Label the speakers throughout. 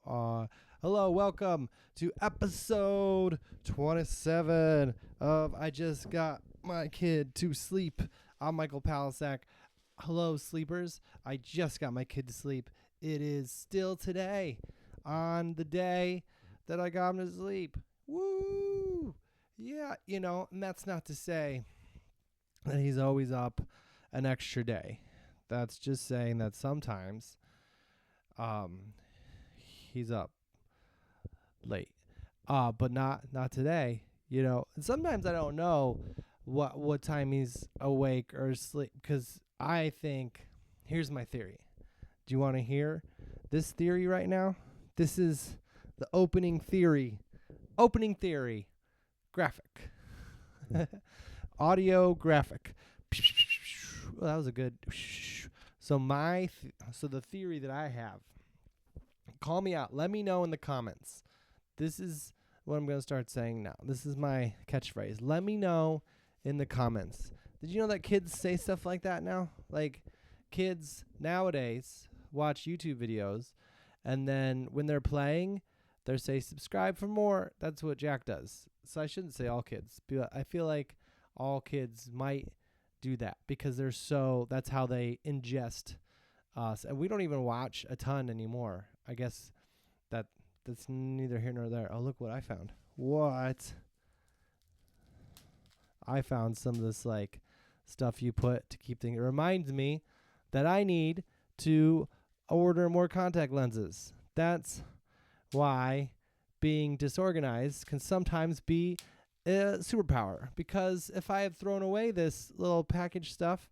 Speaker 1: Hello, welcome to episode 27 of I Just Got My Kid to Sleep. I'm Michael Palisak. Hello, sleepers. I just got my kid to sleep. It is still today on the day that I got him to sleep. Woo! Yeah, and that's not to say that he's always up an extra day. That's just saying that sometimes he's up late. But not today, And sometimes I don't know what time he's awake or asleep, cuz I think here's my theory. Do you want to hear this theory right now? This is the opening theory. Opening theory. Graphic. Audio graphic. Well, that was a good. So the theory that I have. Call me out. Let me know in the comments. This is what I'm going to start saying now. This is my catchphrase. Let me know in the comments. Did you know that kids say stuff like that now? Like, kids nowadays watch YouTube videos, and then when they're playing, they say, subscribe for more. That's what Jack does. So I shouldn't say all kids. But I feel like all kids might do that because that's how they ingest us. And we don't even watch a ton anymore. I guess that's neither here nor there. Oh, look what I found. What? I found some of this stuff you put to keep things. It reminds me that I need to order more contact lenses. That's why being disorganized can sometimes be a superpower. Because if I had thrown away this little package stuff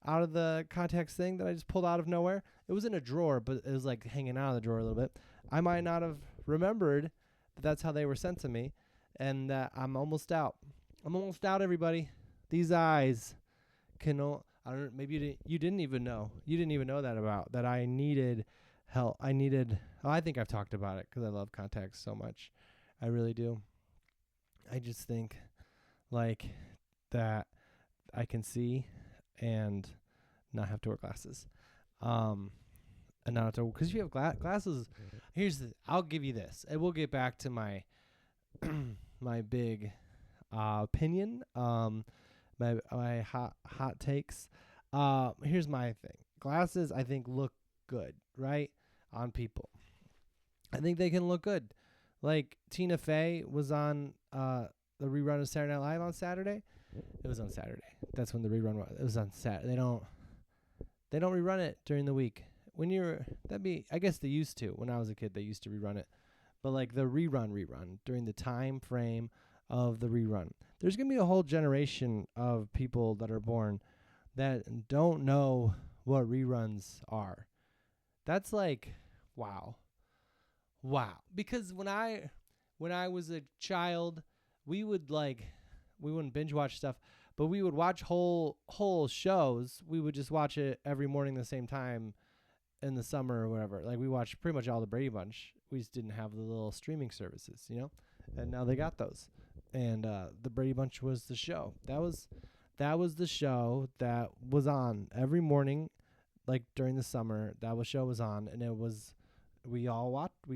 Speaker 1: out of the contacts thing that I just pulled out of nowhere, it was in a drawer, but it was hanging out of the drawer a little bit. I might not have remembered that that's how they were sent to me, and that I'm almost out. I'm almost out, everybody. These eyes can. I don't. Maybe you didn't even know. You didn't even know that I needed help. I think I've talked about it because I love contacts so much. I really do. I just think that I can see and not have to wear glasses. And not to, because if you have glasses, I'll give you this. And we'll get back to my my big opinion, my hot takes. Here's my thing. Glasses, I think, look good, right, on people. I think they can look good. Like Tina Fey was on the rerun of Saturday Night Live on Saturday. It was on Saturday. That's when the rerun was. It was on Saturday. They don't rerun it during the week. I guess they used to. When I was a kid, they used to rerun it. But the rerun during the time frame of the rerun. There's going to be a whole generation of people that are born that don't know what reruns are. That's wow. Wow. Because when I was a child, we wouldn't binge watch stuff, but we would watch whole shows. We would just watch it every morning the same time in the summer or whatever. We watched pretty much all the Brady Bunch. We just didn't have the little streaming services, and now they got those. And the Brady Bunch was the show. That was the show that was on every morning, during the summer. Show was on, and we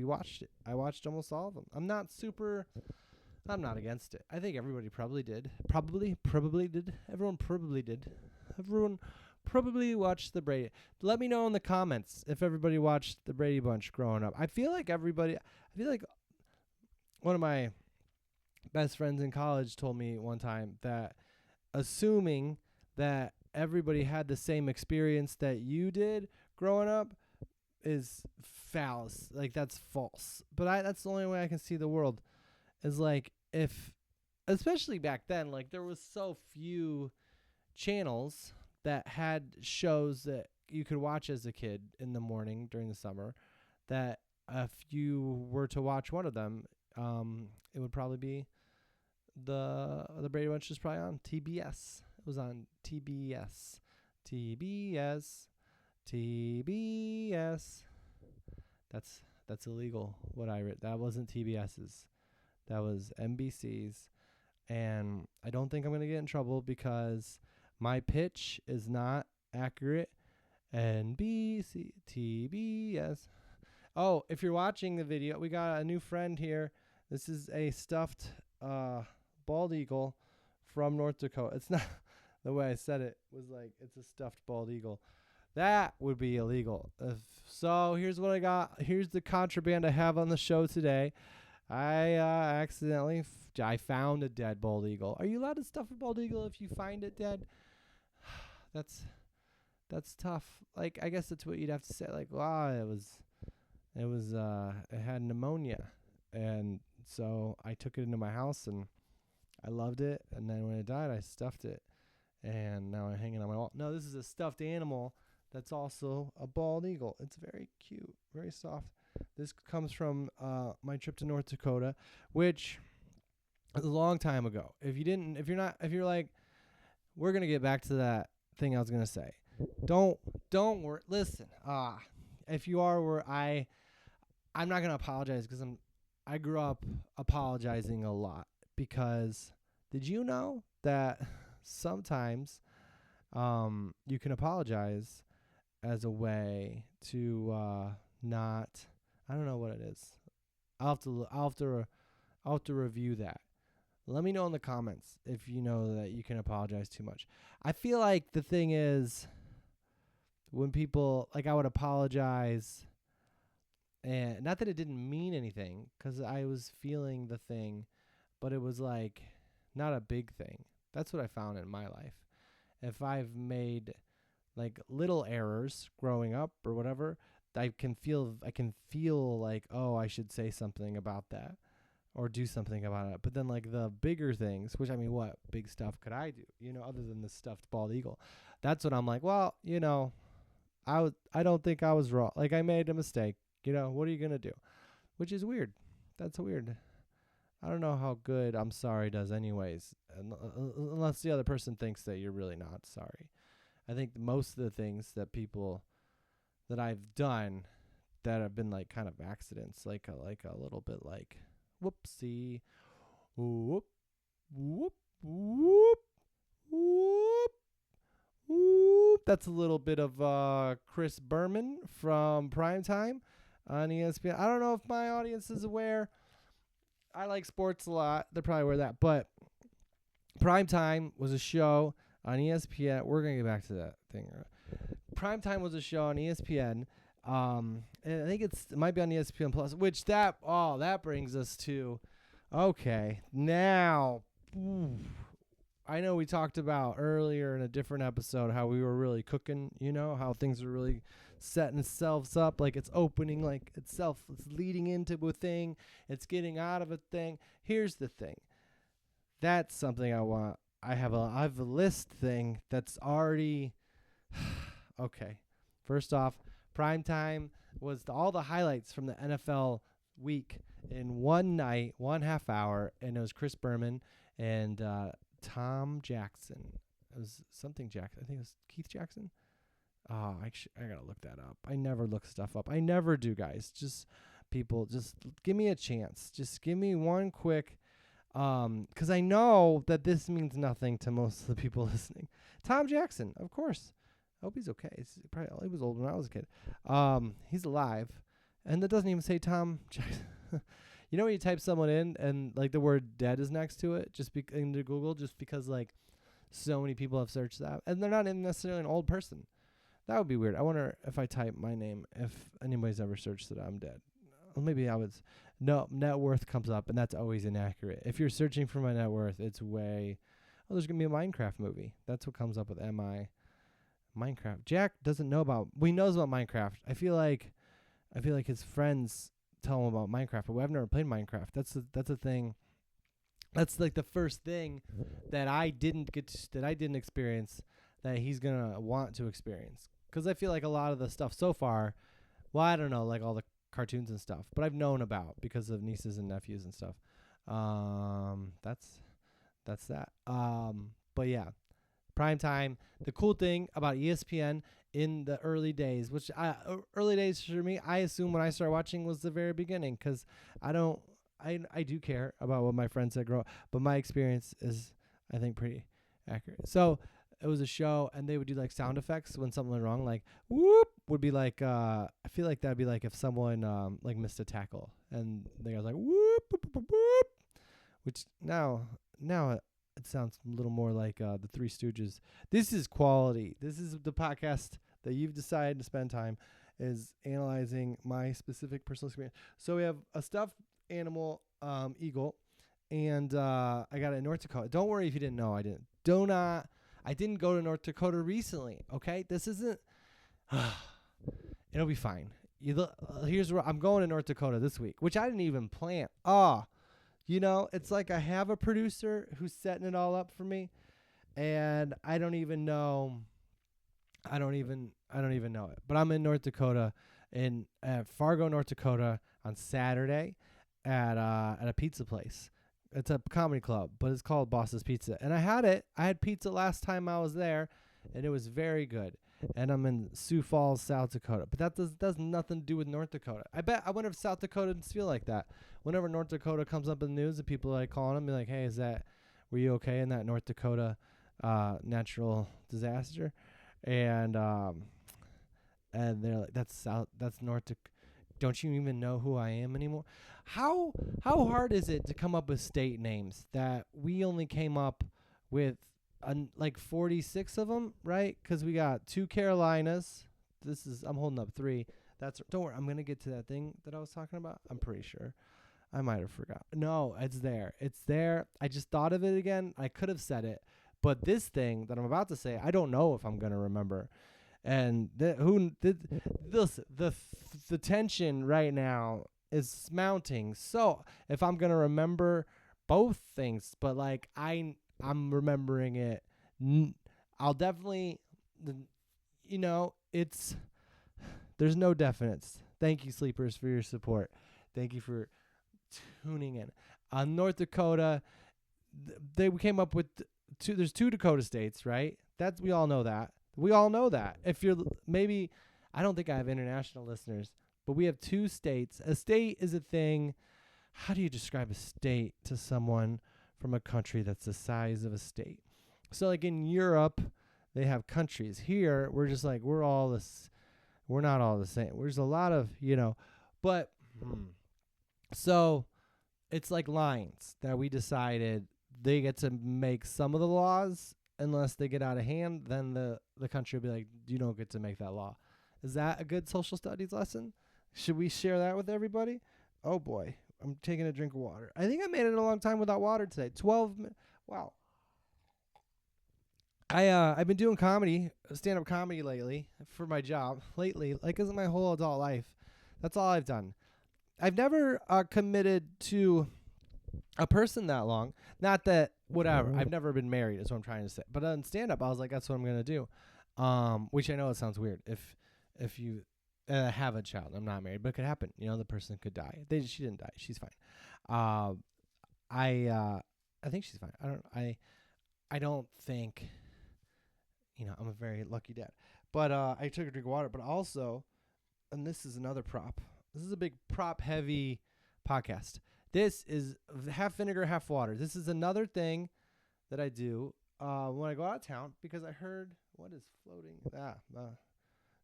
Speaker 1: watched it. I watched almost all of them. I'm not against it. I think everybody probably did. Probably did. Everyone probably did. Everyone probably watched the Brady. Let me know in the comments if everybody watched the Brady Bunch growing up. I feel like one of my best friends in college told me one time that assuming that everybody had the same experience that you did growing up is false. That's false. But that's the only way I can see the world is if, especially back then, there was so few channels that had shows that you could watch as a kid in the morning during the summer, that if you were to watch one of them, it would probably be the Brady Bunch was probably on TBS. It was on TBS. That's illegal. What I read, that wasn't TBS's. That was NBC's. And I don't think I'm going to get in trouble because my pitch is not accurate. NBC, TBS. Oh, if you're watching the video, we got a new friend here. This is a stuffed bald eagle from North Dakota. It's not the way I said it was like it's a stuffed bald eagle. That would be illegal. So here's what I got. Here's the contraband I have on the show today. I accidentally I found a dead bald eagle. Are you allowed to stuff a bald eagle if you find it dead? That's tough. Like I guess that's what you'd have to say. Like, wow, it had pneumonia, and so I took it into my house and I loved it. And then when it died, I stuffed it, and now I'm hanging on my wall. No, this is a stuffed animal that's also a bald eagle. It's very cute, very soft. This comes from my trip to North Dakota, which is a long time ago. If you're like, we're gonna get back to that thing I was gonna say. Don't worry. Listen, if you are where I'm not gonna apologize because I grew up apologizing a lot because did you know that sometimes you can apologize as a way to not, I don't know what it is. I'll have to review that. Let me know in the comments if you know that you can apologize too much. I feel like the thing is when people, like, I would apologize, and not that it didn't mean anything because I was feeling the thing, but it was like not a big thing. That's what I found in my life. If I've made like little errors growing up or whatever, I can feel like, oh, I should say something about that or do something about it. But then like the bigger things, which I mean, what big stuff could I do, other than the stuffed bald eagle? That's what I'm like, well, I don't think I was wrong. Like I made a mistake, what are you going to do? Which is weird. That's weird. I don't know how good I'm sorry does anyways, unless the other person thinks that you're really not sorry. I think most of the things that I've done that have been like kind of accidents, like a little bit like whoopsie, whoop, whoop, whoop, whoop, whoop. That's a little bit of Chris Berman from Primetime on ESPN. I don't know if my audience is aware. I like sports a lot. They're probably aware of that. But Primetime was a show on ESPN. We're going to get back to that thing. Primetime was a show on ESPN. And I think it might be on ESPN Plus, which that brings us to, okay, now, I know we talked about earlier in a different episode how we were really cooking, how things are really setting themselves up, like it's opening, like it's leading into a thing, it's getting out of a thing. Here's the thing. That's something I want. I have a list thing that's already okay. First off, Primetime was all the highlights from the NFL week in one night, 1/2 hour, and it was Chris Berman and Tom Jackson. It was something Jackson. I think it was Keith Jackson. Oh, I gotta look that up. I never look stuff up. I never do, guys. Just give me a chance. Just give me one quick, because I know that this means nothing to most of the people listening. Tom Jackson, of course. I hope he's okay. He was old when I was a kid. He's alive, and that doesn't even say Tom Jackson. You know when you type someone in and like the word dead is next to it, into Google, just because like so many people have searched that, and they're not even necessarily an old person. That would be weird. I wonder if I type my name, if anybody's ever searched that I'm dead. Well, maybe I was. No, net worth comes up, and that's always inaccurate. If you're searching for my net worth, it's way. Oh, there's gonna be a Minecraft movie. That's what comes up with MI. Minecraft. Jack doesn't know about. He knows about Minecraft. I feel like his friends tell him about Minecraft, but I've never played Minecraft. That's a thing. That's like the first thing that I didn't experience that he's gonna want to experience. Because I feel like a lot of the stuff so far, well, I don't know, like all the cartoons and stuff, but I've known about because of nieces and nephews and stuff. That's that. But yeah, Primetime. The cool thing about ESPN in the early days, which early days for me, I assume when I started watching was the very beginning, because I do care about what my friends said grow up, but my experience is, I think, pretty accurate. So it was a show, and they would do like sound effects when something went wrong, like whoop, would be like I feel like that'd be like if someone like missed a tackle and they was like whoop, whoop, whoop, whoop, which now it sounds a little more like the Three Stooges. This is quality. This is the podcast that you've decided to spend time is analyzing my specific personal experience. So we have a stuffed animal eagle, and I got it in North Dakota. Don't worry if you didn't know. I didn't go to North Dakota recently. Okay, this isn't. It'll be fine. Here's where I'm going to North Dakota this week, which I didn't even plan. It's like I have a producer who's setting it all up for me, and I don't even know. I don't even know it. But I'm in North Dakota, at Fargo, North Dakota, on Saturday, at a pizza place. It's a comedy club, but it's called Boss's Pizza. And I had pizza last time I was there, and it was very good. And I'm in Sioux Falls, South Dakota. But that does nothing to do with North Dakota. I wonder if South Dakotans feel like that. Whenever North Dakota comes up in the news, and people are like calling them, be like, "Hey, were you okay in that North Dakota natural disaster?" And they're like, "That's North Dakota. Don't you even know who I am anymore?" How hard is it to come up with state names that we only came up with like 46 of them, right? Because we got 2 Carolinas. I'm holding up 3. Don't worry, I'm gonna get to that thing that I was talking about. I'm pretty sure. I might have forgot. No, it's there. It's there. I just thought of it again. I could have said it, but this thing that I'm about to say, I don't know if I'm gonna remember. And the tension right now is mounting. So if I'm gonna remember both things, but like I'm remembering it, I'll definitely, there's no definites. Thank you, sleepers, for your support. Thank you for tuning in. North Dakota, we came up with there's 2 Dakota states, right? We all know that. We all know that. If you're maybe, I don't think I have international listeners, but we have 2 states. A state is a thing. How do you describe a state to someone from a country that's the size of a state? So like in Europe, they have countries. Here, we're just like, we're not all the same. There's a lot of, but so it's like lines that we decided they get to make some of the laws. Unless they get out of hand, then the country will be like, you don't get to make that law. Is that a good social studies lesson? Should we share that with everybody? Oh, boy. I'm taking a drink of water. I think I made it a long time without water today. 12 minutes. Wow. I've been doing stand-up comedy lately for my job. Lately, like, this is my whole adult life. That's all I've done. I've never committed to a person that long. Not that, whatever. I've never been married is what I'm trying to say. But on stand-up, I was like, that's what I'm going to do. Which I know it sounds weird. If you have a child, I'm not married, but it could happen. The person could die. She didn't die. She's fine. I think she's fine. I don't think, I'm a very lucky dad. But I took a drink of water. But also, and this is another prop. This is a big prop-heavy podcast. This is half vinegar, half water. This is another thing that I do when I go out of town because I heard what is floating.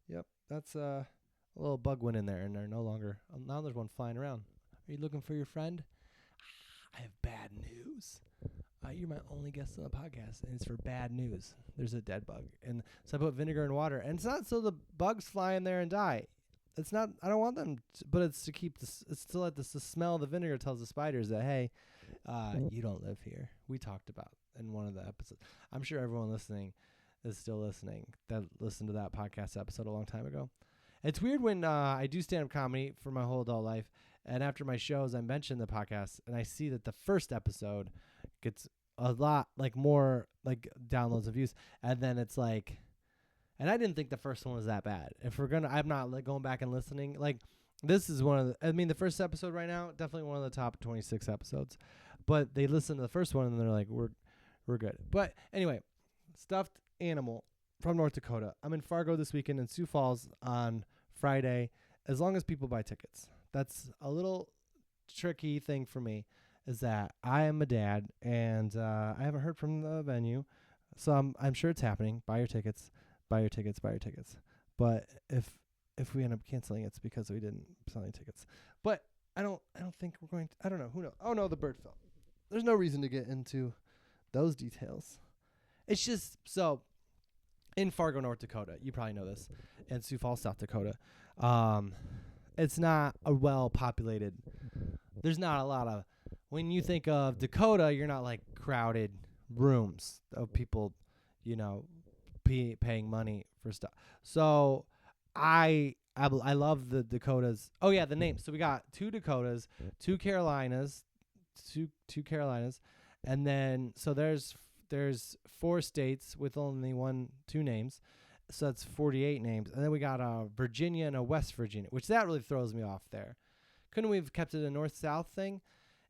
Speaker 1: Yep, that's a little bug went in there, and they're no longer. Now there's one flying around. Are you looking for your friend? I have bad news. You're my only guest on the podcast, and it's for bad news. There's a dead bug, and so I put vinegar and water, and it's not so the bugs fly in there and die. It's not. I don't want them, but it's to keep this. It's to let the smell of the vinegar tells the spiders that hey, you don't live here. We talked about in one of the episodes. I'm sure everyone listening is still listening. That listened to that podcast episode a long time ago. It's weird when I do stand-up comedy for my whole adult life, and after my shows, I mention the podcast, and I see that the first episode gets a lot more downloads and views, and then it's like. And I didn't think the first one was that bad. I'm not going back and listening. Like, this is the first episode right now, definitely one of the top 26 episodes. But they listen to the first one and they're like, we're good. But anyway, stuffed animal from North Dakota. I'm in Fargo this weekend and Sioux Falls on Friday, as long as people buy tickets. That's a little tricky thing for me, is that I am a dad and I haven't heard from the venue. So I'm sure it's happening. Buy your tickets. Buy your tickets. But if if we end up canceling, it's because we didn't sell any tickets. But I don't think we're going to. I don't know. Who knows? Oh no, the bird fell. There's no reason to get into those details. It's just so in Fargo, North Dakota. You probably know this, and Sioux Falls, South Dakota. It's not a well-populated. There's not a lot of. When you think of Dakota, you're not like crowded rooms of people, paying money for stuff. So I love the Dakotas. Oh yeah, the names. So we got 2 Dakotas, 2 Carolinas, two Carolinas, and then so there's 4 states with only 2 names. So that's 48 names. And then we got a Virginia and a West Virginia, which that really throws me off there. Couldn't we have kept it a north-south thing?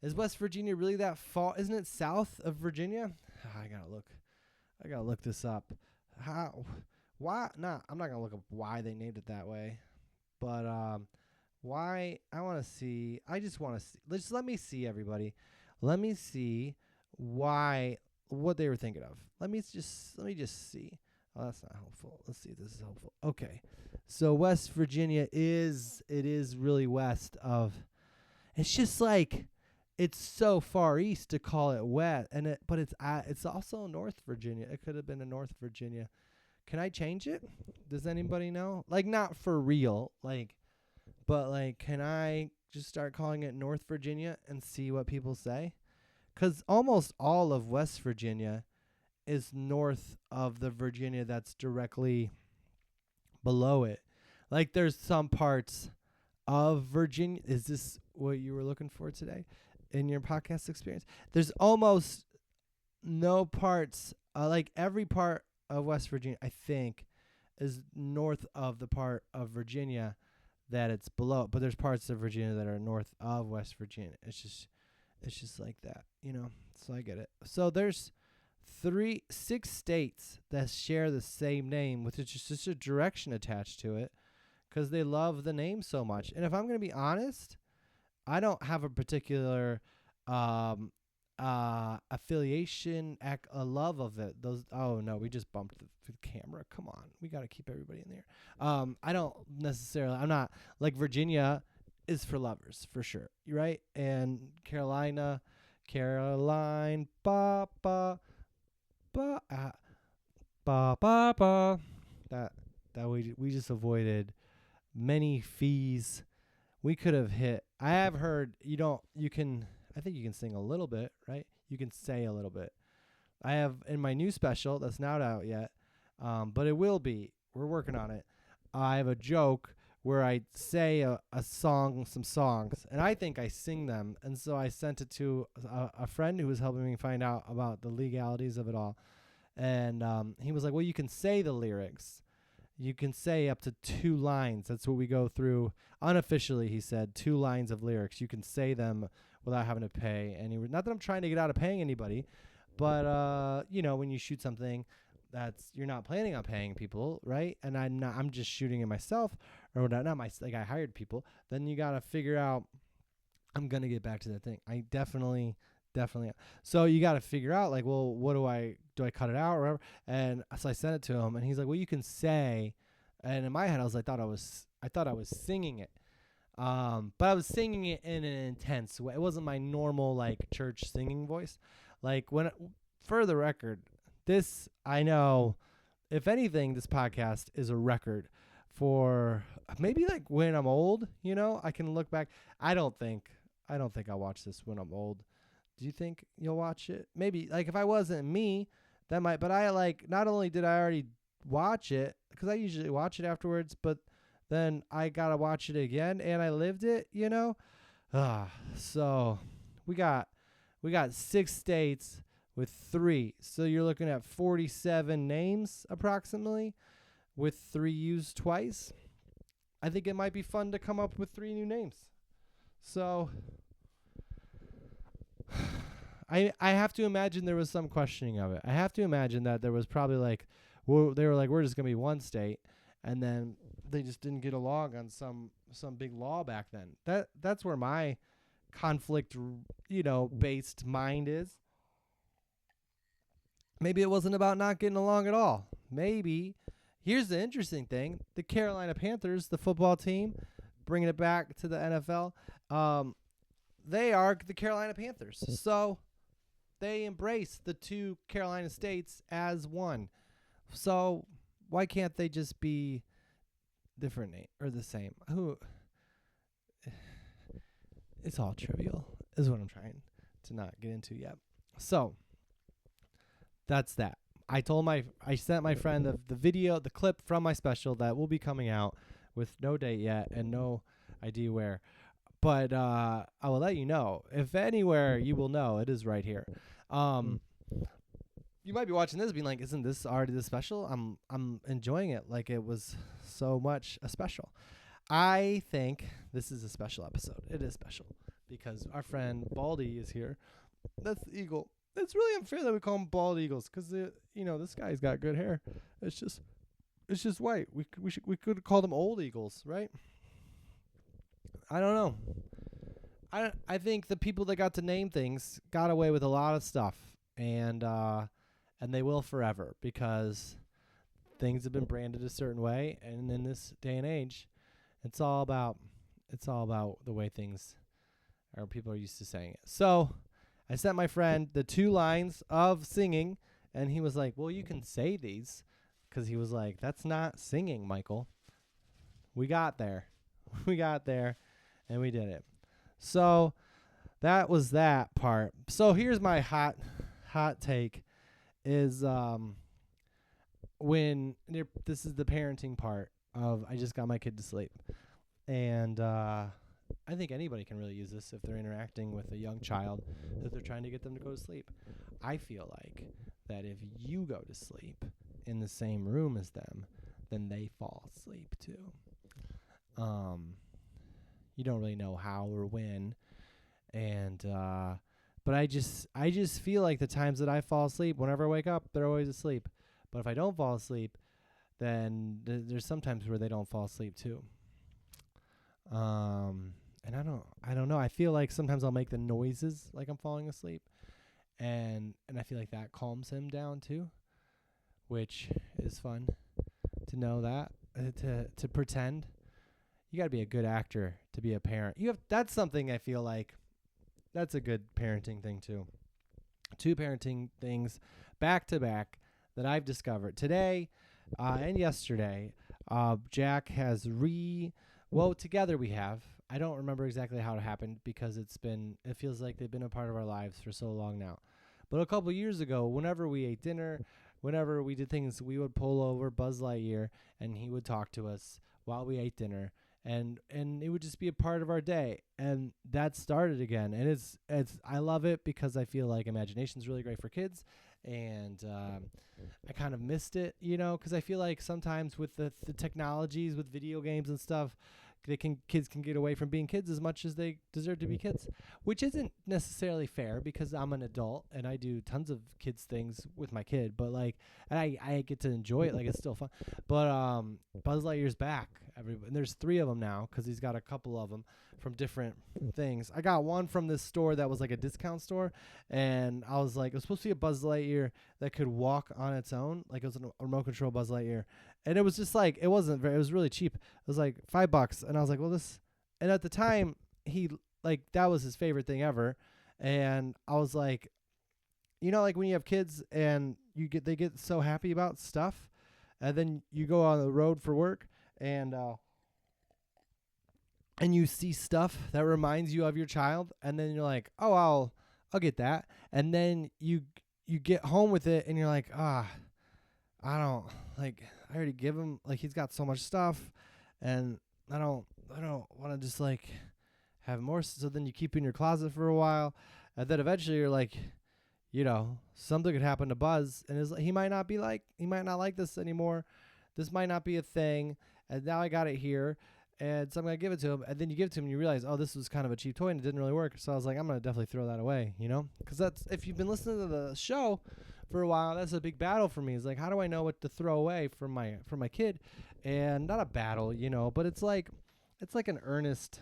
Speaker 1: Is West Virginia really that far? Isn't it south of Virginia? I gotta look this up. Why? Nah, I'm not gonna look up why they named it that way. But why? I want to see. I just want to see. Let me see, everybody. Let me see what they were thinking of. Let me just see. Oh, that's not helpful. Let's see if this is helpful. Okay. So West Virginia is really west of. It's just like it's so far east to call it west, but it's also North Virginia. It could have been a North Virginia. Can I change it? Does anybody know? Like not for real, but can I just start calling it North Virginia and see what people say? 'Cause almost all of West Virginia is north of the Virginia that's directly below it. Like there's some parts of Virginia. Is this what you were looking for today in your podcast experience? There's almost no parts, like every part of West Virginia, I think, is north of the part of Virginia that it's below. But there's parts of Virginia that are north of West Virginia. It's just like that, So I get it. So there's 6 states that share the same name with just a direction attached to it because they love the name so much. And if I'm going to be honest, I don't have a particular affiliation, a love of it. Oh no, we just bumped the camera. Come on, we got to keep everybody in there. I don't necessarily. I'm not like Virginia is for lovers for sure, right? And Caroline, ba ba ba ba ba ba. That we just avoided many fees. We could have hit. I have heard I think you can sing a little bit, right? You can say a little bit. I have in my new special that's not out yet, but it will be. We're working on it. I have a joke where I say some songs, and I think I sing them. And so I sent it to a friend who was helping me find out about the legalities of it all. And he was like, well, you can say the lyrics. You can say up to 2 lines. That's what we go through. Unofficially, he said, 2 lines of lyrics. You can say them without having to pay any. Not that I'm trying to get out of paying anybody, but when you shoot something, you're not planning on paying people, right? And I'm just shooting it myself, or not I hired people. Then you got to figure out. I'm gonna get back to that thing. I definitely. So you got to figure out well, what do I cut it out or whatever? And so I sent it to him, and he's like, well, you can say. And in my head, I thought I was singing it. But I was singing it in an intense way. It wasn't my normal church singing voice. For the record, this, I know, if anything, this podcast is a record for maybe when I'm old, I can look back. I don't think I'll watch this when I'm old. Do you think you'll watch it? Maybe if I wasn't me, that might, but I not only did I already watch it, cause I usually watch it afterwards, but then I got to watch it again and I lived it, So we got 6 states with 3. So you're looking at 47 names approximately with 3 used twice. I think it might be fun to come up with 3 new names. So I have to imagine there was some questioning of it. I have to imagine that there was probably they were we're just going to be 1 state, and then they just didn't get along on some big law back then. That's where my conflict, based mind is. Maybe it wasn't about not getting along at all. Maybe Here's the interesting thing: the Carolina Panthers, the football team, bringing it back to the NFL. They are the Carolina Panthers, so they embrace the two Carolina states as one. So why can't they just be different or the same? It's all trivial, is what I'm trying to not get into yet. So that's that. I sent my friend the video, the clip from my special that will be coming out with no date yet and no idea where. But I will let you know. If anywhere you will know, it is right here. You might be watching this being like, isn't this already the special? I'm enjoying it like it was so much a special. I think this is a special episode. It is special because our friend Baldy is here. That's the eagle. It's really unfair that we call them bald eagles because this guy's got good hair. It's just white. We could call them old eagles, right? I don't know. I think the people that got to name things got away with a lot of stuff, and they will forever because things have been branded a certain way, and in this day and age, it's all about the way things or people are used to saying it. So I sent my friend the 2 lines of singing, and he was like, well, you can say these, because he was like, that's not singing, Michael. We got there. We got there, and we did it. So that was that part. So here's my hot take is this is the parenting part of I just got my kid to sleep. And I think anybody can really use this if they're interacting with a young child that they're trying to get them to go to sleep. I feel like that if you go to sleep in the same room as them, then they fall asleep too. You don't really know how or when, and but I just feel like the times that I fall asleep, whenever I wake up, they're always asleep. But if I don't fall asleep, then there's sometimes where they don't fall asleep too. And I don't know. I feel like sometimes I'll make the noises like I'm falling asleep, and I feel like that calms him down too, which is fun to know that to pretend. You got to be a good actor to be a parent. That's something I feel like that's a good parenting thing too. 2 parenting things back to back that I've discovered today and yesterday. Jack has together we have. I don't remember exactly how it happened because it feels like they've been a part of our lives for so long now. But a couple years ago, whenever we ate dinner, whenever we did things, we would pull over Buzz Lightyear and he would talk to us while we ate dinner. And it would just be a part of our day, and that started again. And it's I love it because I feel like imagination's really great for kids, and I kind of missed it, because I feel like sometimes with the technologies, with video games and stuff, kids can get away from being kids as much as they deserve to be kids, which isn't necessarily fair because I'm an adult and I do tons of kids things with my kid, but and I get to enjoy it, like it's still fun. But Buzz Lightyear's back, and there's 3 of them now because he's got a couple of them from different things. I got one from this store that was like a discount store, and I was like, it was supposed to be a Buzz Lightyear that could walk on its own, like it was a remote control Buzz Lightyear. And it was just like, it was really cheap. It was like $5. And I was like, and at the time that was his favorite thing ever. And I was like, like when you have kids and they get so happy about stuff, and then you go on the road for work and you see stuff that reminds you of your child. And then you're like, oh, I'll get that. And then you get home with it and you're like, I don't I already give him, he's got so much stuff, and I don't want to just have more. So then you keep it in your closet for a while, and then eventually you're like, something could happen to Buzz, and he might not like this anymore. This might not be a thing, and now I got it here, and so I'm gonna give it to him. And then you give it to him, and you realize, oh, this was kind of a cheap toy, and it didn't really work. So I was like, I'm gonna definitely throw that away, because that's, if you've been listening to the show for a while, that's a big battle for me. It's like, how do I know what to throw away for my kid? And not a battle, but it's like an earnest.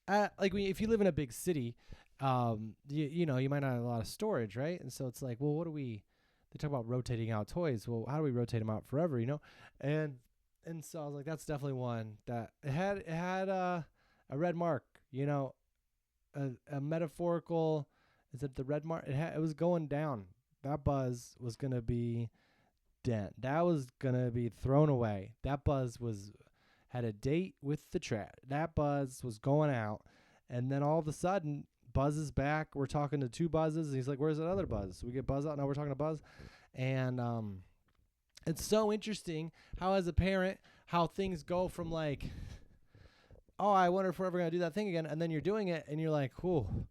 Speaker 1: If you live in a big city, you might not have a lot of storage, right? And so it's like, well, what do we they talk about rotating out toys. Well, how do we rotate them out forever? And so I was like, that's definitely one that it had a red mark. A metaphorical. Is it the red mark? It was going down. That buzz was gonna be dent. That was gonna be thrown away. That buzz had a date with the trash. That buzz was going out, and then all of a sudden, Buzz is back. We're talking to two Buzzes, and he's like, "Where's that other Buzz?" So we get Buzz out. Now we're talking to Buzz, and it's so interesting how, as a parent, how things go from like, "Oh, I wonder if we're ever gonna do that thing again," and then you're doing it, and you're like, "Whew,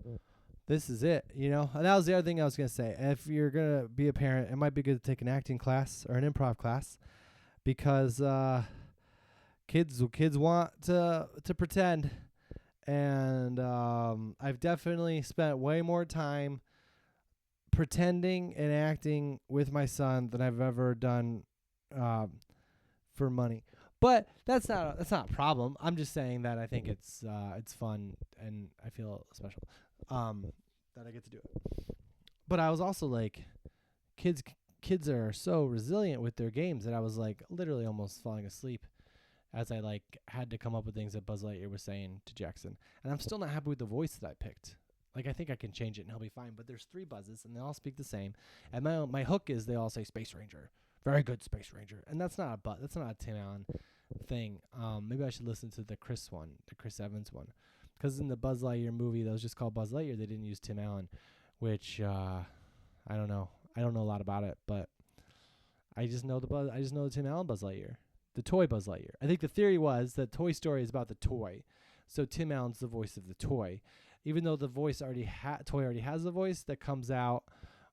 Speaker 1: this is it," And that was the other thing I was gonna say. If you're gonna be a parent, it might be good to take an acting class or an improv class, because kids want to pretend, and I've definitely spent way more time pretending and acting with my son than I've ever done for money. But that's not a problem. I'm just saying that I think it's fun, and I feel special that I get to do it. But I was also like, kids are so resilient with their games that I was like literally almost falling asleep as I like had to come up with things that Buzz Lightyear was saying to Jackson. And I'm still not happy with the voice that I picked. Like, I think I can change it and he'll be fine. But there's 3 Buzzes and they all speak the same. And my hook is they all say Space Ranger. Very good, Space Ranger. And that's not a Tim Allen thing. Maybe I should listen to the Chris Evans one. Because in the Buzz Lightyear movie that was just called Buzz Lightyear, they didn't use Tim Allen, which I don't know. I don't know a lot about it, but I just know the Tim Allen Buzz Lightyear. The toy Buzz Lightyear. I think the theory was that Toy Story is about the toy, so Tim Allen's the voice of the toy, even though the voice toy already has a voice that comes out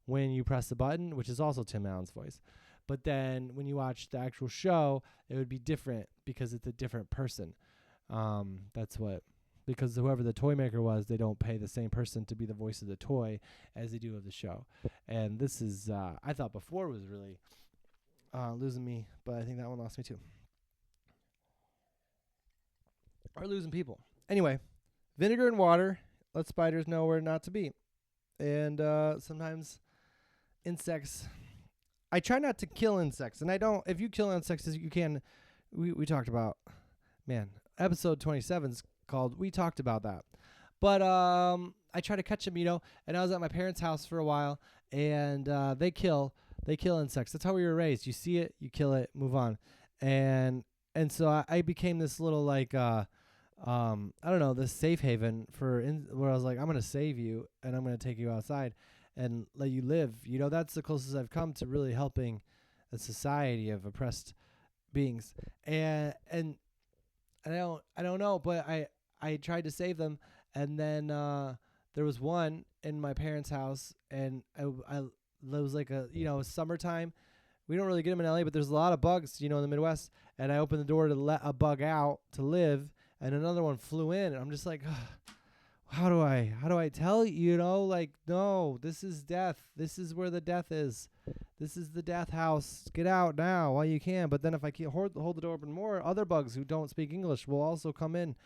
Speaker 1: when you press the button, which is also Tim Allen's voice. But then when you watch the actual show, it would be different because it's a different person. Because whoever the toy maker was, they don't pay the same person to be the voice of the toy as they do of the show. And this is, I thought before was really losing me, but I think that one lost me too. Or losing people. Anyway, vinegar and water let spiders know where not to be. And sometimes insects, I try not to kill insects. And I don't, if you kill insects, you can, we talked about, episode 27 is called We Talked About That. But I try to catch them, and I was at my parents' house for a while, and they kill insects. That's how we were raised. You see it, you kill it, move on. And so I became this little like I don't know, this safe haven where I was like, I'm gonna save you and I'm gonna take you outside and let you live. That's the closest I've come to really helping a society of oppressed beings. And I don't know, but I tried to save them, and then there was one in my parents' house, and it was like summertime. We don't really get them in LA, but there's a lot of bugs, in the Midwest. And I opened the door to let a bug out to live, and another one flew in, and I'm just like, how do I tell you, like, no, this is death. This is where the death is. This is the death house. Get out now while you can. But then if I can't hold the door open more, other bugs who don't speak English will also come in.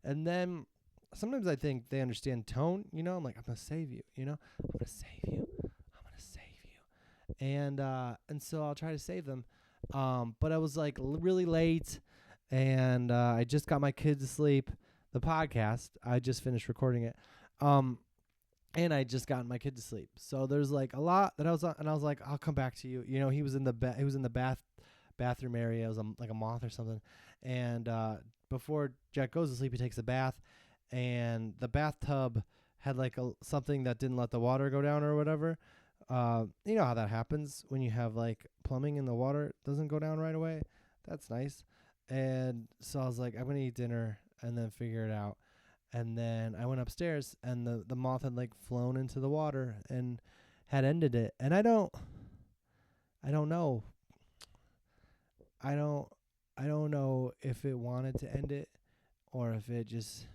Speaker 1: And then sometimes I think they understand tone, I'm like, I'm going to save you, I'm going to save you. And so I'll try to save them. But I was like really late, and I just got my kids to sleep. The podcast, I just finished recording it. And I just gotten my kid to sleep. So there's like a lot that I was on, and I was like, I'll come back to you. He was in the bathroom area. It was like a moth or something. And before Jack goes to sleep, he takes a bath, and the bathtub had like something that didn't let the water go down or whatever. You know how that happens when you have like plumbing and the water doesn't go down right away. That's nice. And so I was like, I'm going to eat dinner and then figure it out. And then I went upstairs, and the moth had like flown into the water and had ended it. And I don't know. I don't know if it wanted to end it or if it just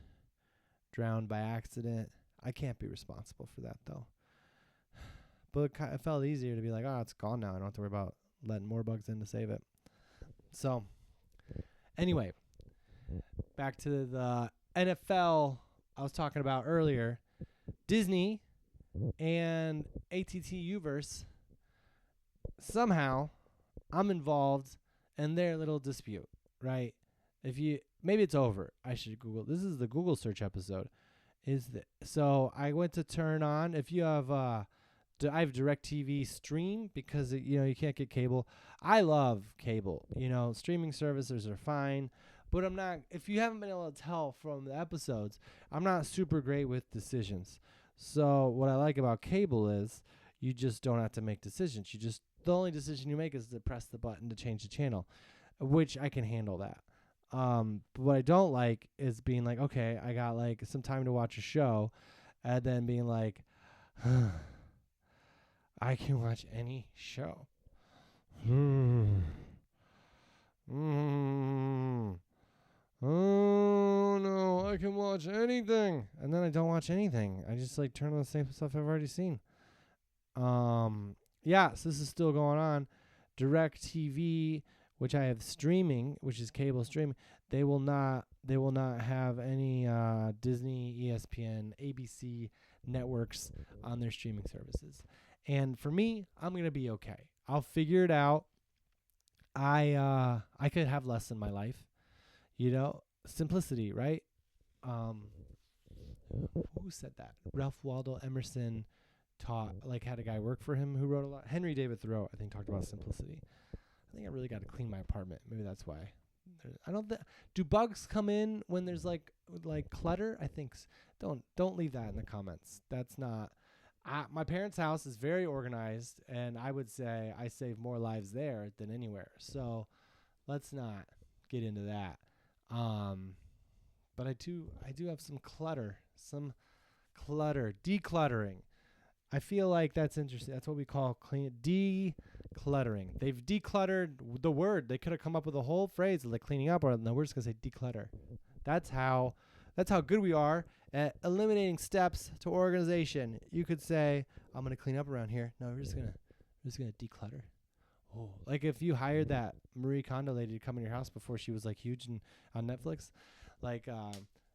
Speaker 1: drowned by accident. I can't be responsible for that though. But it felt easier to be like, oh, it's gone now. I don't have to worry about letting more bugs in to save it. So, anyway, back to the NFL I was talking about earlier. Disney and ATT Uverse somehow I'm involved in their little dispute, right? If you maybe it's over. I should Google. This is the Google search episode. So I went to turn on if you have I have DirecTV Stream because you can't get cable. I love cable. Streaming services are fine, but I'm not. If you haven't been able to tell from the episodes, I'm not super great with decisions. So what I like about cable is you just don't have to make decisions. The only decision you make is to press the button to change the channel, which I can handle that. But what I don't like is being like, okay, I got like some time to watch a show, and then being like, I can watch any show. Oh no, I can watch anything. And then I don't watch anything. I just like turn on the same stuff I've already seen. Yeah, so this is still going on. DirecTV, which I have streaming, which is cable streaming, they will not have any Disney, ESPN, ABC networks on their streaming services. And for me, I'm going to be okay. I'll figure it out. I could have less in my life. Simplicity, right? Who said that? Ralph Waldo Emerson had a guy work for him who wrote a lot. Henry David Thoreau, I think, talked about simplicity. I think I really got to clean my apartment. Maybe that's why. Do bugs come in when there's like clutter? I think don't leave that in the comments. That's not. My parents' house is very organized, and I would say I save more lives there than anywhere. So let's not get into that. But I do have some clutter, decluttering. I feel like that's interesting. That's what we call decluttering. They've decluttered the word. They could have come up with a whole phrase like cleaning up, or no, we're just gonna say declutter. That's how good we are at eliminating steps to organization. You could say, I'm gonna clean up around here. No, we're just gonna declutter. Oh, like if you hired that Marie Kondo lady to come in your house before she was like huge on Netflix, like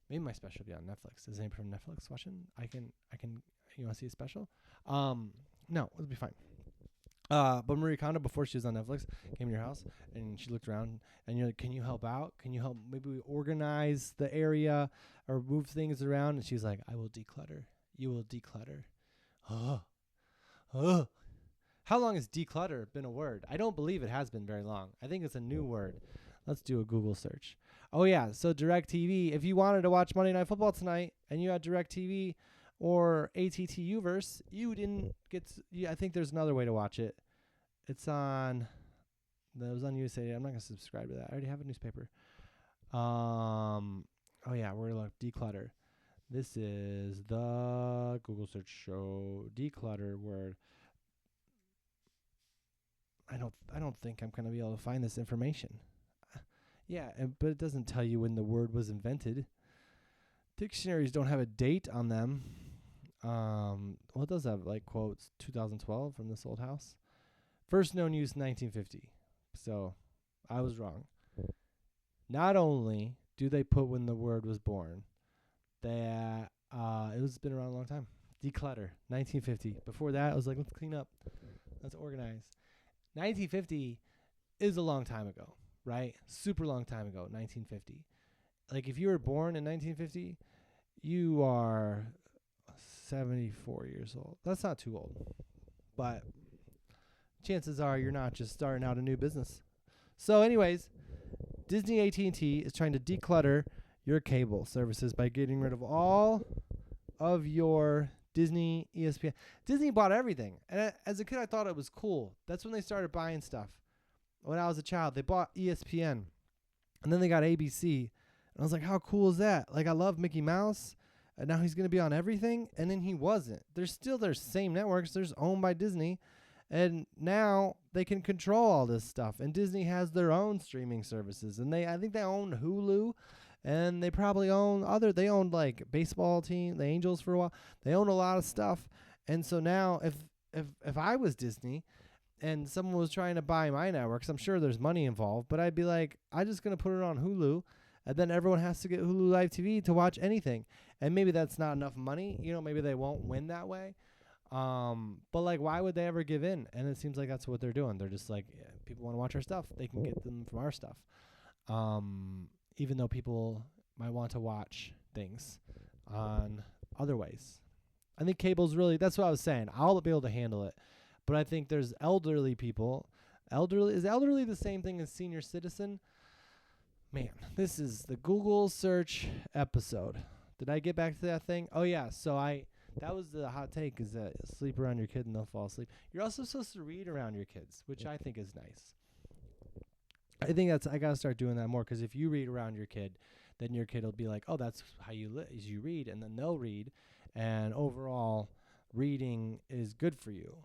Speaker 1: maybe my special will be on Netflix. Is anybody from Netflix watching? I can. You want to see a special? No, it'll be fine. But Marie Kondo, before she was on Netflix, came to your house and she looked around and you're like, can you help out? Can you help maybe we organize the area or move things around? And she's like, I will declutter. You will declutter. How long has declutter been a word? I don't believe it has been very long. I think it's a new word. Let's do a Google search. Oh yeah, so DirecTV, if you wanted to watch Monday Night Football tonight and you had DirecTV or ATT Uverse, you didn't get I think there's another way to watch it. It was on USA Today. I'm not going to subscribe to that. I already have a newspaper. Oh yeah, we're going to declutter. This is the Google search show declutter word. I don't think I'm going to be able to find this information. Yeah, but it doesn't tell you when the word was invented. Dictionaries don't have a date on them. Well, it does have like quotes 2012 from this old house. First known use 1950. So I was wrong. Not only do they put when the word was born, it was been around a long time. Declutter 1950. Before that, it was like let's clean up, let's organize. 1950 is a long time ago, right? Super long time ago, 1950. Like if you were born in 1950, you are 74 years old. That's not too old. But chances are you're not just starting out a new business. So anyways, Disney AT&T is trying to declutter your cable services by getting rid of all of your Disney, ESPN. Disney bought everything. And as a kid, I thought it was cool. That's when they started buying stuff. When I was a child, they bought ESPN. And then they got ABC. And I was like, how cool is that? Like, I love Mickey Mouse. And now he's going to be on everything. And then he wasn't. They're still their same networks. They're owned by Disney. And now they can control all this stuff. And Disney has their own streaming services. And I think they own Hulu. And they probably they owned like baseball team, the Angels for a while. They own a lot of stuff. And so now if I was Disney and someone was trying to buy my networks, I'm sure there's money involved, but I'd be like, I'm just going to put it on Hulu. And then everyone has to get Hulu Live TV to watch anything. And maybe that's not enough money. Maybe they won't win that way. But like, why would they ever give in? And it seems like that's what they're doing. They're just like, yeah, people want to watch our stuff. They can get them from our stuff. Even though people might want to watch things on other ways. I think cable's really, that's what I was saying. I'll be able to handle it. But I think there's elderly people. Is elderly the same thing as senior citizen? Man, this is the Google search episode. Did I get back to that thing? Oh yeah, that was the hot take, is that sleep around your kid and they'll fall asleep. You're also supposed to read around your kids, which I think is nice. I think I got to start doing that more, because if you read around your kid, then your kid will be like, oh, that's how you read, and then they'll read, and overall, reading is good for you.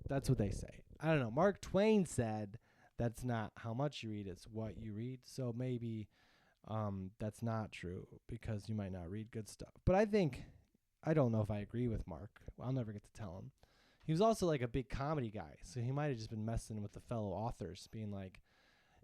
Speaker 1: That's what they say. I don't know. Mark Twain said that's not how much you read, it's what you read. So maybe that's not true, because you might not read good stuff. But I don't know if I agree with Mark. I'll never get to tell him. He was also like a big comedy guy, so he might have just been messing with the fellow authors, being like,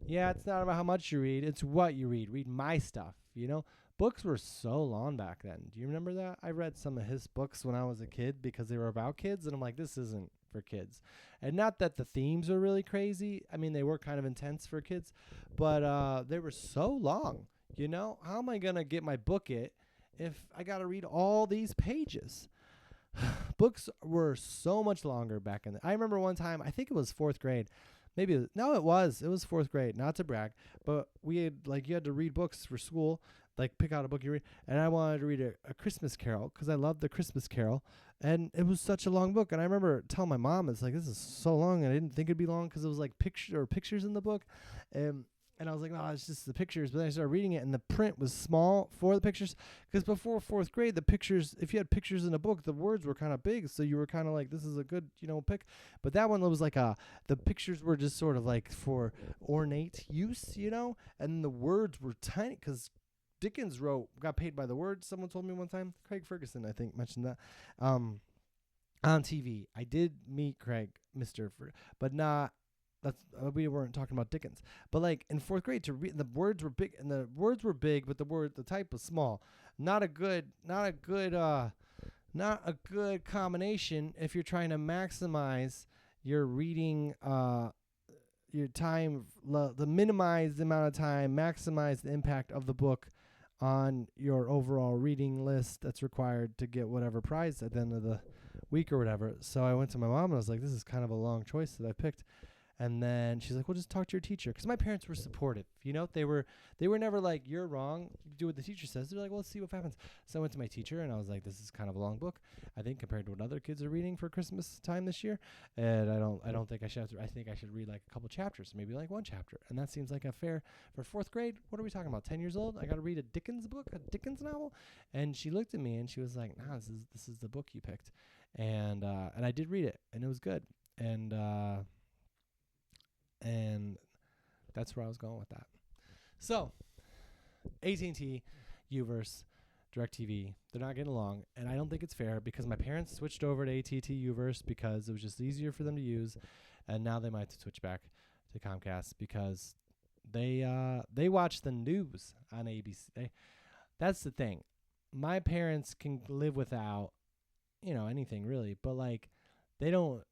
Speaker 1: yeah, it's not about how much you read, it's what you read. Read my stuff, you know? Books were so long back then. Do you remember that? I read some of his books when I was a kid because they were about kids, and I'm like, this isn't for kids. And not that the themes are really crazy. I mean, they were kind of intense for kids, but they were so long, you know? How am I going to get my book if I got to read all these pages? Books were so much longer back in the, I remember one time, I think it was 4th grade. It was 4th grade, not to brag, but we had, like, you had to read books for school, like pick out a book you read, and I wanted to read a Christmas Carol because I loved the Christmas Carol, and it was such a long book, and I remember telling my mom, it's like, this is so long, and I didn't think it'd be long because it was like pictures in the book, and I was like, no, it's just the pictures. But then I started reading it, and the print was small for the pictures. Because before 4th grade, the pictures, if you had pictures in a book, the words were kind of big. So you were kind of like, this is a good, pick. But that one was like the pictures were just sort of like for ornate use, and the words were tiny because Dickens got paid by the word. Someone told me one time. Craig Ferguson, I think, mentioned that. On TV. I did meet Craig, but not. We weren't talking about Dickens, but like in 4th grade to read, the words were big, but the type was small. Not a good combination if you're trying to maximize your reading, your time, minimize the amount of time, maximize the impact of the book on your overall reading list that's required to get whatever prize at the end of the week or whatever. So I went to my mom and I was like, this is kind of a long choice that I picked. And then she's like, well, just talk to your teacher. Because my parents were supportive, They were never like, you're wrong, you do what the teacher says. They're like, well, let's see what happens. So I went to my teacher, and I was like, this is kind of a long book, I think, compared to what other kids are reading for Christmas time this year. And I don't think I should I think I should read like a couple chapters, maybe like one chapter. And that seems like a fair, for 4th grade, what are we talking about, 10 years old? I got to read a Dickens book, a Dickens novel? And she looked at me, and she was like, nah, this is the book you picked. And I did read it, and it was good. And that's where I was going with that. So, AT&T, Uverse, DirecTV, they're not getting along, and I don't think it's fair because my parents switched over to AT&T Uverse because it was just easier for them to use, and now they might switch back to Comcast because they watch the news on ABC. That's the thing. My parents can live without, anything really, but like they don't.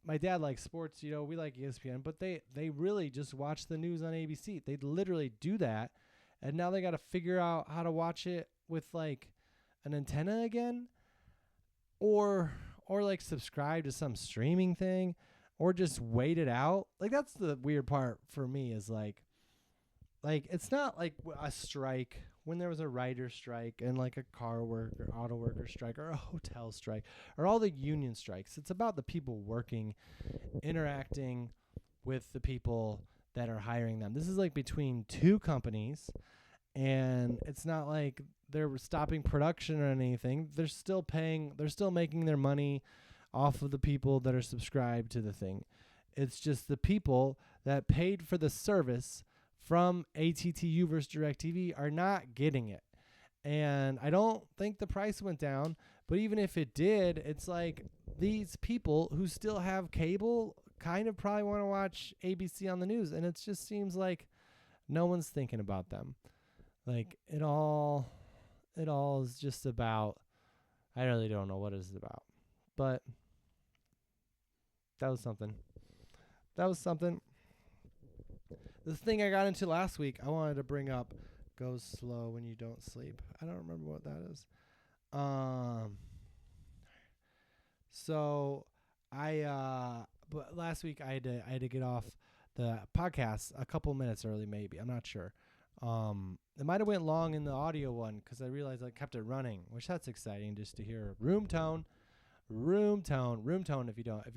Speaker 1: My dad likes sports, we like ESPN, but they really just watch the news on ABC. They literally do that, and now they got to figure out how to watch it with like an antenna again, or like subscribe to some streaming thing, or just wait it out. Like that's the weird part for me is like it's not like a strike when there was a writer strike and like a car worker, auto worker strike, or a hotel strike, or all the union strikes. It's about the people working, interacting with the people that are hiring them. This is like between two companies, and it's not like they're stopping production or anything. They're still making their money off of the people that are subscribed to the thing. It's just the people that paid for the service from AT&T Uverse DirecTV are not getting it. And I don't think the price went down, but even if it did, it's like these people who still have cable kind of probably want to watch ABC on the news, and it just seems like no one's thinking about them. Like it all is just about, I really don't know what it's about. But That was something. That was something. The thing I got into last week, I wanted to bring up goes slow when you don't sleep. I don't remember what that is. So but last week I had to get off the podcast a couple minutes early, maybe. I'm not sure. It might have went long in the audio one because I realized I kept it running, which that's exciting just to hear room tone. If you've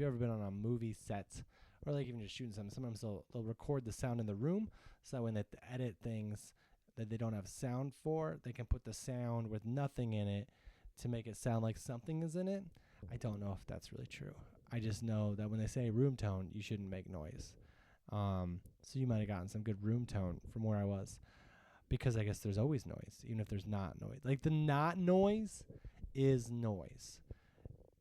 Speaker 1: ever been on a movie set or like even just shooting something, sometimes they'll record the sound in the room so that when they edit things that they don't have sound for, they can put the sound with nothing in it to make it sound like something is in it. I don't know if that's really true. I just know that when they say room tone, you shouldn't make noise. So you might have gotten some good room tone from where I was, because I guess there's always noise, even if there's not noise. Like the not noise is noise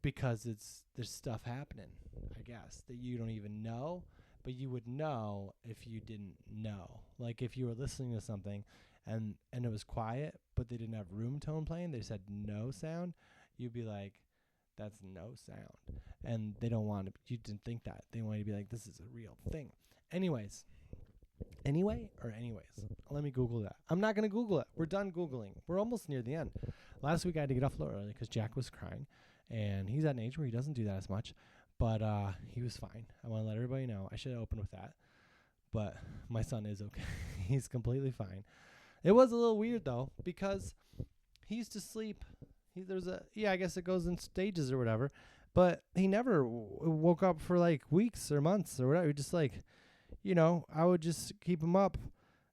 Speaker 1: because there's stuff happening, I guess, that you don't even know, but you would know if you didn't know. Like if you were listening to something and it was quiet, but they didn't have room tone playing, they said no sound, you'd be like, that's no sound. And they don't want you to think that. They want you to be like, this is a real thing. Anyways, let me Google that. I'm not going to Google it. We're done Googling. We're almost near the end. Last week I had to get off a little early because Jack was crying, and he's at an age where he doesn't do that as much, but he was fine. I want to let everybody know. I should have opened with that, but my son is okay. He's completely fine. It was a little weird, though, because he used to sleep. I guess it goes in stages or whatever, but he never woke up for like weeks or months or whatever. He just like, I would just keep him up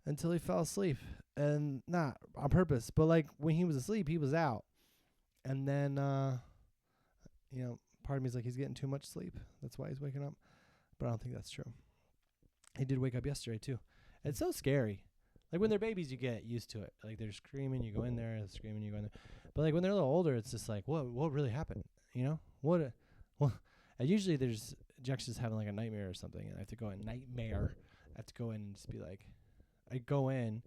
Speaker 1: until he fell asleep, and not on purpose, but like when he was asleep, he was out. And then, part of me is like, he's getting too much sleep. That's why he's waking up. But I don't think that's true. He did wake up yesterday too. It's so scary. Like when they're babies, you get used to it. Like they're screaming, you go in there, screaming, you go in there. But like when they're a little older, it's just like, what really happened? And usually Jack's just having like a nightmare or something, and I have to go in and just be like, I go in,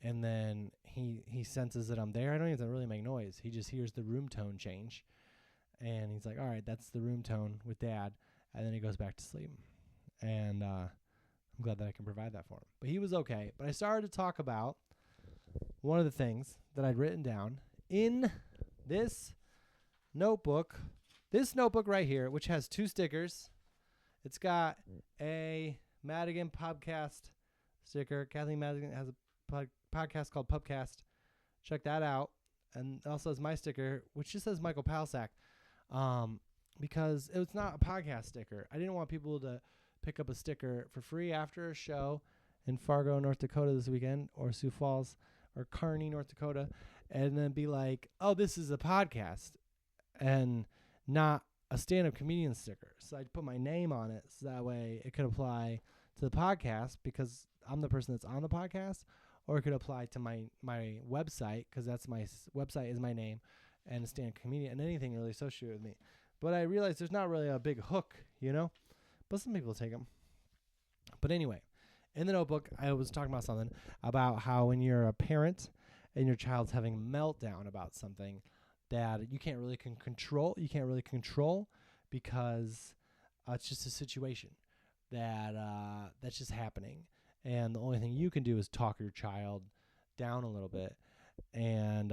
Speaker 1: and then he senses that I'm there. I don't even really make noise. He just hears the room tone change, and he's like, all right, that's the room tone with Dad, and then he goes back to sleep. And I'm glad that I can provide that for him. But he was okay. But I started to talk about one of the things that I'd written down in this notebook. This notebook right here, which has 2 stickers. It's got a Madigan podcast sticker. Kathleen Madigan has a podcast called Pubcast. Check that out. And it also has my sticker, which just says Michael Palsack, because it's not a podcast sticker. I didn't want people to pick up a sticker for free after a show in Fargo, North Dakota this weekend, or Sioux Falls, or Kearney, North Dakota, and then be like, oh, this is a podcast, and not a stand-up comedian sticker. So I'd put my name on it so that way it could apply to the podcast because I'm the person that's on the podcast, or it could apply to my website because that's my website is my name, and a stand-up comedian, and anything really associated with me. But I realized there's not really a big hook, but some people take them. But anyway, in the notebook, I was talking about something about how when you're a parent and your child's having a meltdown about something that you can't really control because it's just a situation that's just happening. And the only thing you can do is talk your child down a little bit. And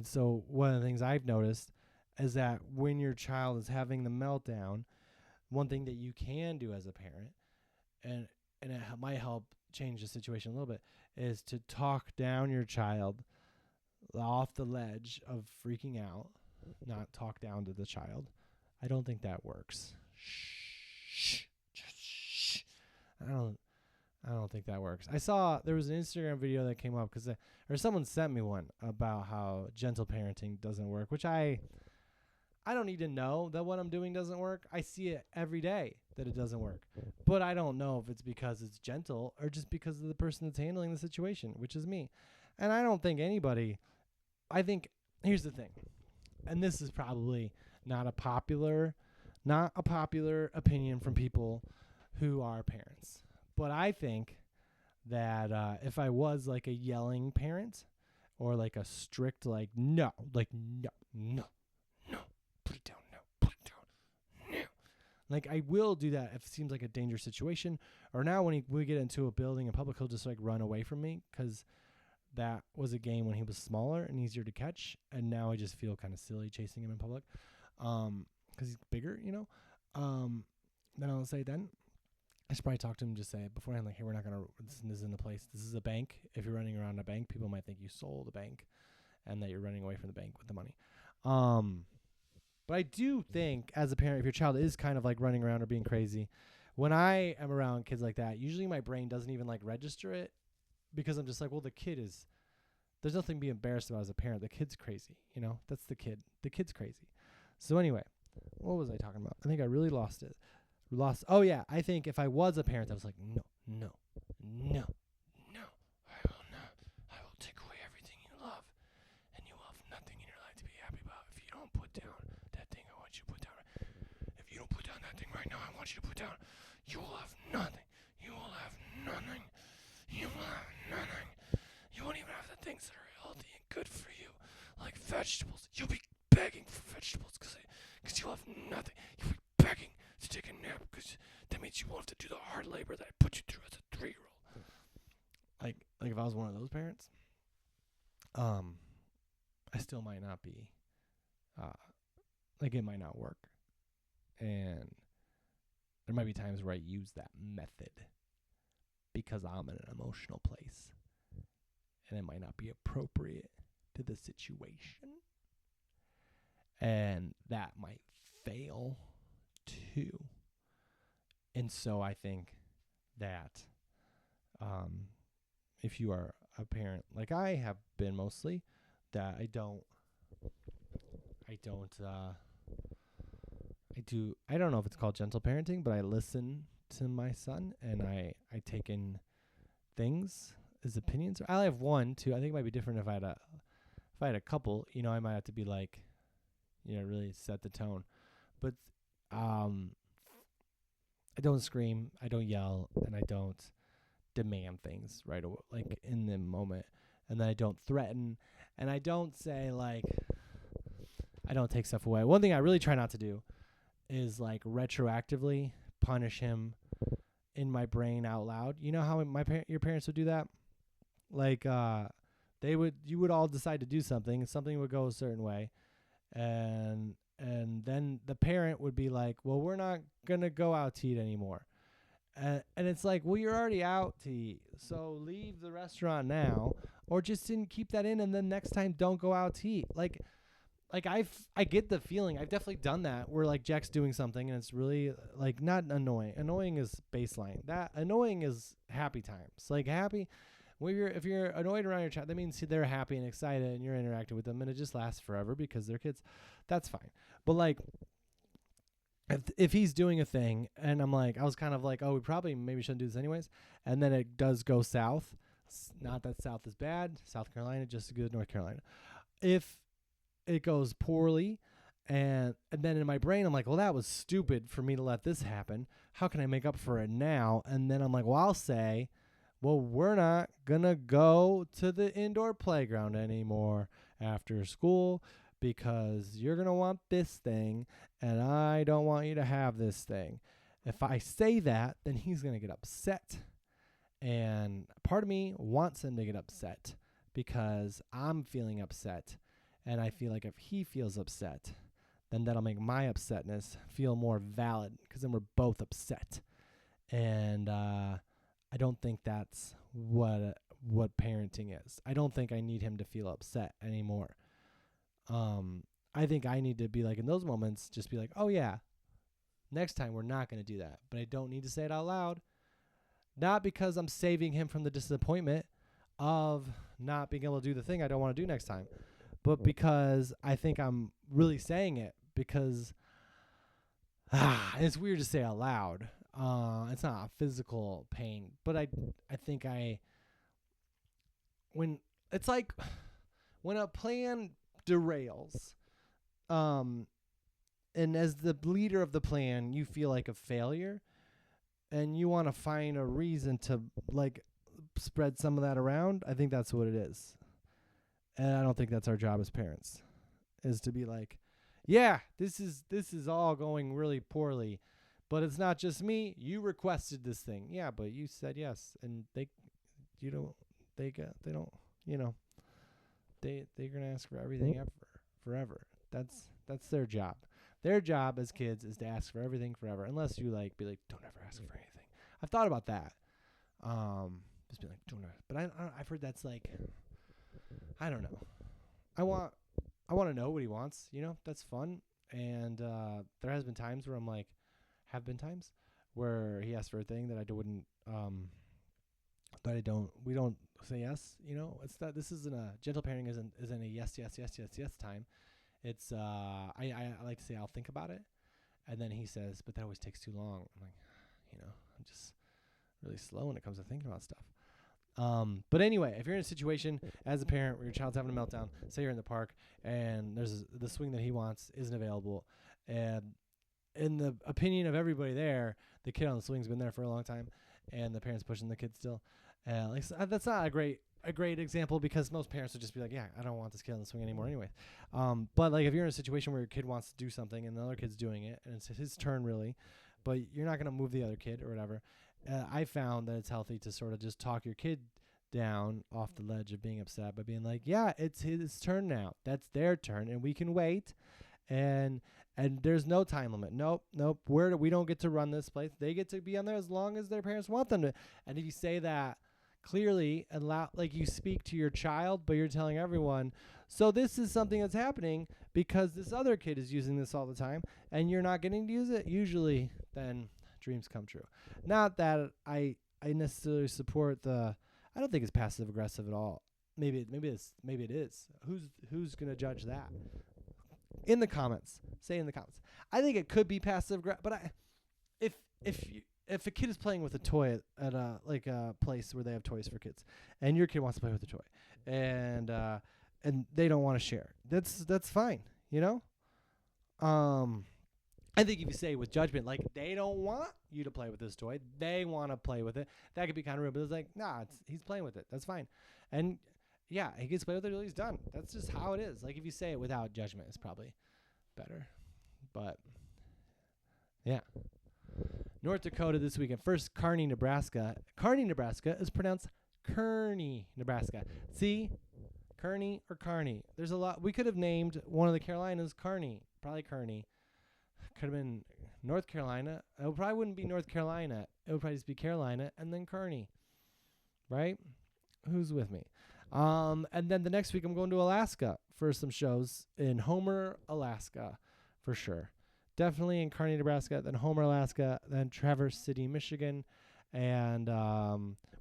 Speaker 1: so one of the things I've noticed is that when your child is having the meltdown, one thing that you can do as a parent, and it might help change the situation a little bit, is to talk down your child off the ledge of freaking out, not talk down to the child. I don't think that works. Shh. I don't think that works. I saw there was an Instagram video that came up or someone sent me one about how gentle parenting doesn't work, which I don't need to know that what I'm doing doesn't work. I see it every day that it doesn't work. But I don't know if it's because it's gentle or just because of the person that's handling the situation, which is me. And I don't think here's the thing, and this is probably not a popular opinion from people who are parents. But I think that if I was like a yelling parent or like a strict, no, put it down Like, I will do that if it seems like a dangerous situation. Or now when we get into a building in public, he'll just, like, run away from me because that was a game when he was smaller and easier to catch. And now I just feel kind of silly chasing him in public because he's bigger, you know. Then I'll say then. I should probably talk to him and just say beforehand, like, hey, we're not going to, this isn't a place. This is a bank. If you're running around a bank, people might think you sold the bank and that you're running away from the bank with the money. But I do think, as a parent, if your child is kind of like running around or being crazy, when I am around kids like that, usually my brain doesn't even like register it because I'm just like, well, there's nothing to be embarrassed about as a parent. The kid's crazy, you know? That's the kid. The kid's crazy. So anyway, what was I talking about? I think I really lost it. Oh, yeah. I think if I was a parent, I was like, no. I will take away everything you love, and you will have nothing in your life to be happy about if you don't put down that thing I want you to put down. If you don't put down that thing right now I want you to put down, you will have nothing. You will have nothing. You will have nothing. You won't even have the things that are healthy and good for you, like vegetables. You'll be begging for vegetables because you'll have nothing. You'll be begging to take a nap because that means you won't have to do the hard labor that I put you through as a 3-year-old. Like if I was one of those parents, I still might not be, like it might not work. And there might be times where I use that method because I'm in an emotional place and it might not be appropriate to the situation. And that might fail too. And so I think that if you are a parent, like I have been mostly, that I don't know if it's called gentle parenting, but I listen to my son and I take in things, his opinions. I have one, too. I think it might be different if I had a couple, you know, I might have to be like, you know, really set the tone. But I don't scream, I don't yell, and I don't demand things right away, like in the moment. And then I don't threaten, and I don't say like, I don't take stuff away. One thing I really try not to do is like retroactively punish him in my brain out loud. You know how your parents would do that? Like you would all decide to do something, and something would go a certain way, and then the parent would be like, well, we're not gonna go out to eat anymore. And it's like, well, you're already out to eat, so leave the restaurant now, or just didn't keep that in, and then next time don't go out to eat. Like I get the feeling. I've definitely done that where like Jack's doing something and it's really like not annoying. Annoying is baseline. That annoying is happy times. Like happy, if you're annoyed around your child, that means they're happy and excited and you're interacting with them, and it just lasts forever because they're kids. That's fine. But like, if he's doing a thing and I'm like, I was kind of like, oh, we probably maybe shouldn't do this anyways, and then it does go south. Not that South is bad. South Carolina just as good as North Carolina. If it goes poorly, and then in my brain I'm like, well, that was stupid for me to let this happen. How can I make up for it now? And then I'm like, well, I'll say, well, we're not gonna go to the indoor playground anymore after school because you're gonna want this thing and I don't want you to have this thing. If I say that, then he's gonna get upset, and part of me wants him to get upset because I'm feeling upset. And I feel like if he feels upset, then that'll make my upsetness feel more valid because then we're both upset. And I don't think that's what parenting is. I don't think I need him to feel upset anymore. I think I need to be like in those moments, just be like, oh yeah, next time we're not going to do that. But I don't need to say it out loud. Not because I'm saving him from the disappointment of not being able to do the thing I don't want to do next time, but because I think I'm really saying it because it's weird to say out loud. It's not a physical pain, but I think when it's like when a plan derails, and as the leader of the plan, you feel like a failure and you want to find a reason to like spread some of that around. I think that's what it is. And I don't think that's our job as parents, is to be like, yeah, this is all going really poorly, But it's not just me. You requested this thing. Yeah, but you said yes, and they're gonna ask for everything forever. That's their job. Their job as kids is to ask for everything forever, unless you be like, don't ever ask for anything. I've thought about that. Just be like, don't ever. But I've heard that's I don't know. I want to know what he wants. That's fun. And there has been times where where he asked for a thing that we don't say yes. It's that this isn't a gentle parenting isn't a yes time. It's I like to say I'll think about it, and then he says, but that always takes too long. I'm like, I'm just really slow when it comes to thinking about stuff. But anyway, if you're in a situation as a parent where your child's having a meltdown, say you're in the park and there's the swing that he wants isn't available, and in the opinion of everybody there, the kid on the swing's been there for a long time, and the parent's pushing the kid still. That's not a great example, because most parents would just be like, yeah, I don't want this kid on the swing anymore anyway. But if you're in a situation where your kid wants to do something and the other kid's doing it, and it's his turn really, but you're not going to move the other kid or whatever, I found that it's healthy to sort of just talk your kid down off the ledge of being upset by being like, yeah, it's his turn now. That's their turn, and we can wait. And there's no time limit. Nope. We don't get to run this place. They get to be on there as long as their parents want them to. And if you say that clearly and like you speak to your child, but you're telling everyone, so this is something that's happening because this other kid is using this all the time, and you're not getting to use it, usually then dreams come true. Not that I necessarily support I don't think it's passive aggressive at all. Maybe it is. Who's gonna judge that? In the comments, say in the comments. I think it could be passive aggressive, but if a kid is playing with a toy at a place where they have toys for kids, and your kid wants to play with a toy, and they don't want to share, that's fine. I think if you say with judgment, like, they don't want you to play with this toy, they want to play with it, that could be kind of rude. But it's like, nah, he's playing with it. That's fine. And yeah, he gets to play with it until he's done. That's just how it is. Like, if you say it without judgment, it's probably better. But yeah. North Dakota this weekend. First, Kearney, Nebraska. Kearney, Nebraska is pronounced Kearney, Nebraska. See? Kearney or Kearney. There's a lot. We could have named one of the Carolinas Kearney. Probably Kearney. Could have been North Carolina. It probably wouldn't be North Carolina. It would probably just be Carolina and then Kearney. Right? Who's with me? And then the next week I'm going to Alaska for some shows in Homer, Alaska, for sure. Definitely in Kearney, Nebraska, then Homer, Alaska, then Traverse City, Michigan. And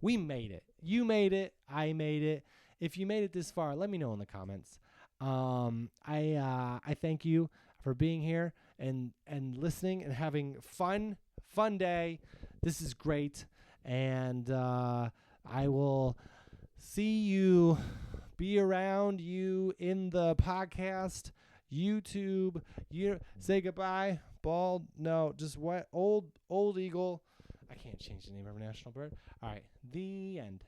Speaker 1: we made it. You made it. I made it. If you made it this far, let me know in the comments. I thank you for being here and listening and having fun day. This is great. And I will see you, be around you in the podcast, YouTube. You say goodbye, bald. No, just what? Old eagle. I can't change the name of a national bird. All right, the end.